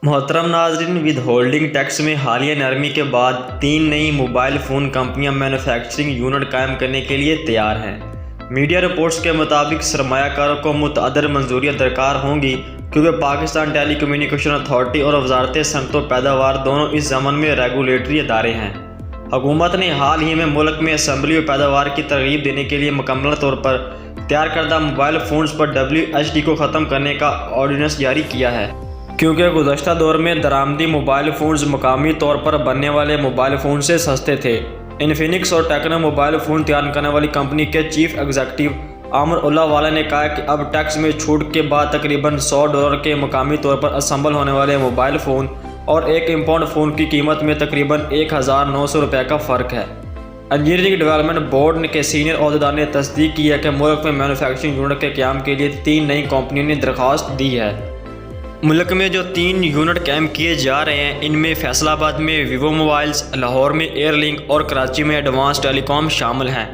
محترم ناظرین، with holding tax میں حالیہ نرمی کے بعد 3 نئی موبائل فون کمپنیاں مینوفیکچرنگ یونٹ قائم کرنے کے لیے تیار ہیں۔ میڈیا رپورٹس کے مطابق سرمایہ کاروں کو متعدد منظوریاں درکار ہوں گی، کیونکہ پاکستان ٹیلی کمیونیکیشن اتھارٹی اور وزارت صنعت و پیداوار دونوں اس ضمن میں ریگولیٹری ادارے ہیں۔ حکومت نے حال ہی میں ملک میں اسمبلی و پیداوار کی ترغیب دینے کے لیے مکمل طور پر تیار کردہ موبائل فونز پر WHD کو ختم کرنے کا آرڈیننس جاری کیا ہے، کیونکہ گزشتہ دور میں درآمدی موبائل فونز مقامی طور پر بننے والے موبائل فون سے سستے تھے۔ انفینکس اور ٹیکنو موبائل فون تیار کرنے والی کمپنی کے چیف ایگزیکٹو عامر اللہ والا نے کہا کہ اب ٹیکس میں چھوٹ کے بعد تقریباً $100 کے مقامی طور پر اسمبل ہونے والے موبائل فون اور ایک امپورٹ فون کی قیمت میں تقریباً $1900 کا فرق ہے۔ انجینئرنگ ڈیولپمنٹ بورڈ کے سینئر عہدیدار نے تصدیق کی ہے کہ ملک میں مینوفیکچرنگ یونٹ کے قیام کے لیے 3 نئی کمپنیوں نے درخواست دی ہے۔ ملک میں جو 3 یونٹ قائم کیے جا رہے ہیں، ان میں فیصل آباد میں ویوو موبائلز، لاہور میں ایئر لنک اور کراچی میں ایڈوانس ٹیلی کام شامل ہیں۔